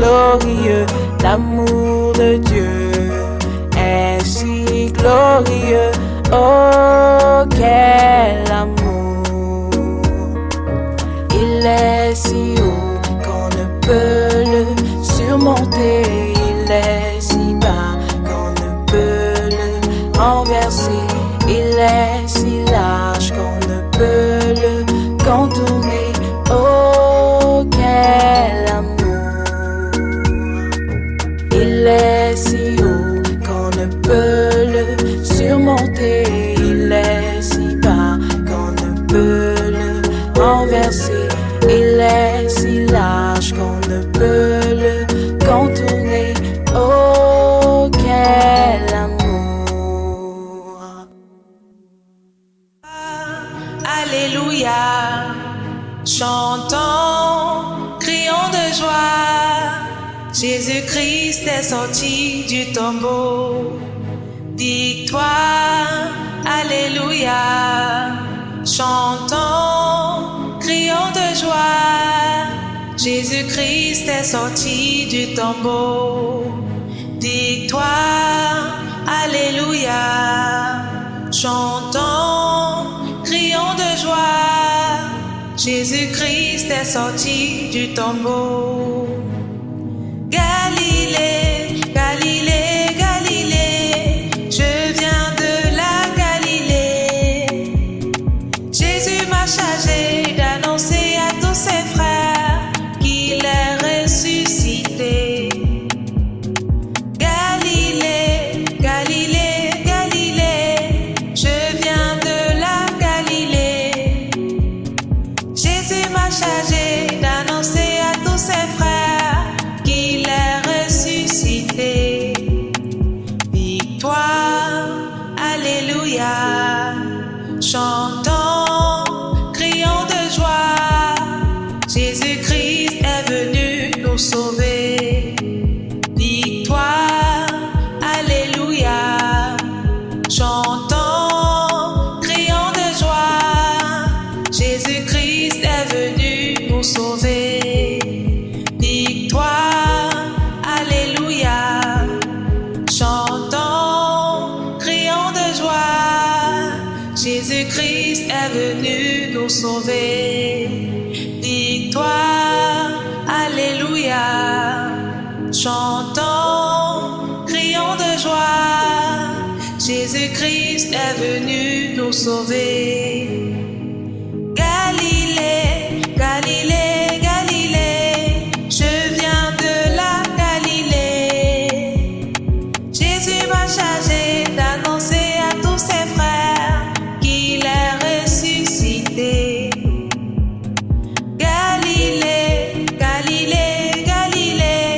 glorieux, l'amour de Dieu est si glorieux. Oh, quel amour! Il est si haut qu'on ne peut le surmonter. Il est si bas qu'on ne peut le renverser. Il est si large qu'on ne peut le contourner. Oh, quel amour! Il est si haut qu'on ne peut le surmonter. Il est si bas qu'on ne peut le renverser. Il est si large qu'on ne peut le contourner. Oh, quel amour! Alléluia, chantons, crions de joie. Jésus-Christ est sorti du tombeau. Victoire, alléluia, chantons, crions de joie. Jésus-Christ est sorti du tombeau. Victoire, alléluia, chantons, crions de joie. Jésus-Christ est sorti du tombeau. Galilée, Galilée, Galilée, je viens de la Galilée. Jésus m'a chargé d'annoncer à tous ses frères qu'il est ressuscité. Galilée, Galilée, Galilée, je viens de la Galilée. Jésus m'a chargé d'annoncer à tous ses frères qu'il est ressuscité. Victoire, alléluia, chantons, crions de joie. Jésus-Christ est venu nous sauver. Victoire, alléluia, chantons, crions de joie. Jésus-Christ est venu nous sauver. Victoire, alléluia, chantons, crions de joie. Jésus-Christ est venu nous sauver. Victoire, alléluia, chantons, crions de joie. Jésus-Christ est venu nous sauver. Galilée, Galilée, Galilée, je viens de la Galilée. Jésus m'a chargé d'annoncer à tous ses frères qu'il est ressuscité. Galilée, Galilée, Galilée,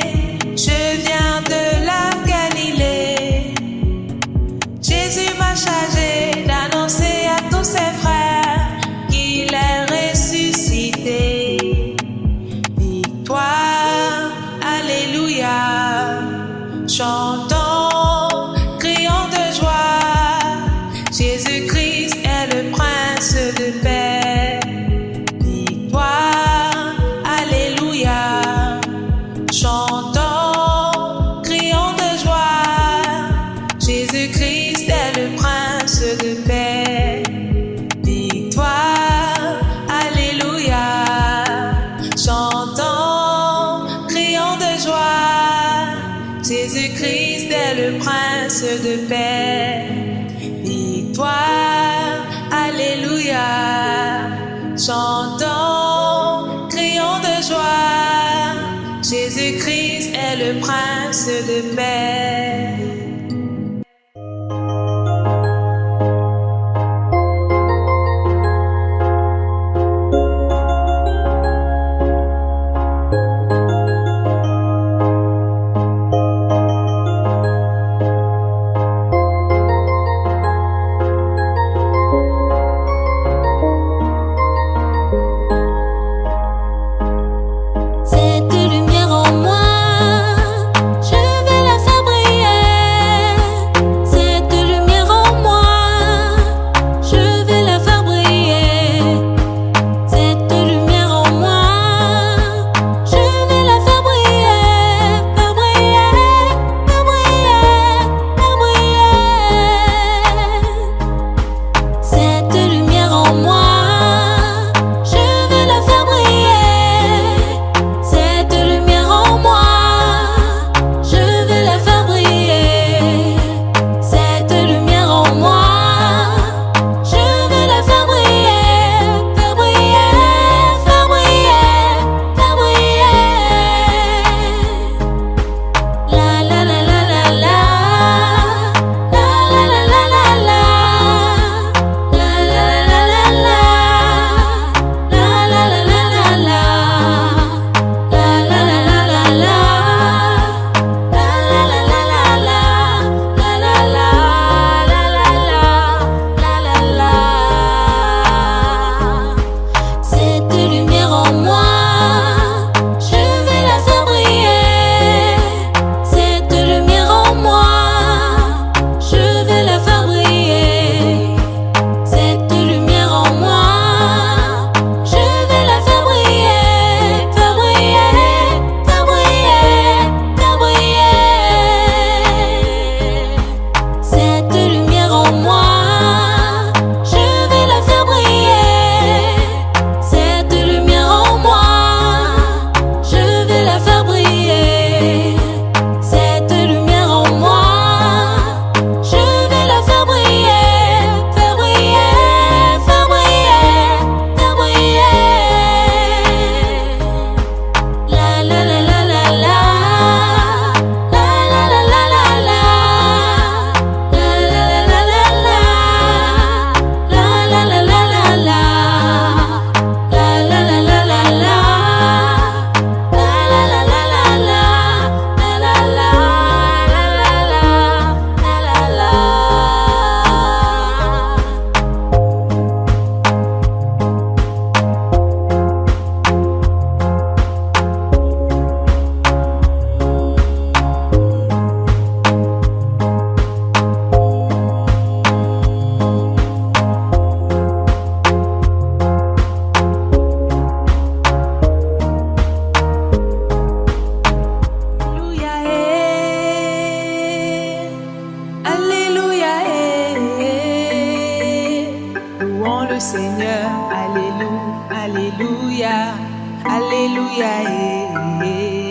je viens de la Galilée. Jésus m'a chargé d'annoncer à tous ses frères qu'il est ressuscité. Victoire, alléluia, chantons, crions de joie. Jésus-Christ est le prince de paix. Victoire, alléluia, chantons, crions de joie. Jésus-Christ est le prince de paix. Victoire, alléluia, chantons, crions de joie. Jésus-Christ est le prince de paix. Victoire, alléluia, chantons, crions de joie. Jésus-Christ est le prince de paix. Cette lumière en moi, je vais la faire briller. Seigneur. Alléluia, Alléluia, Alléluia.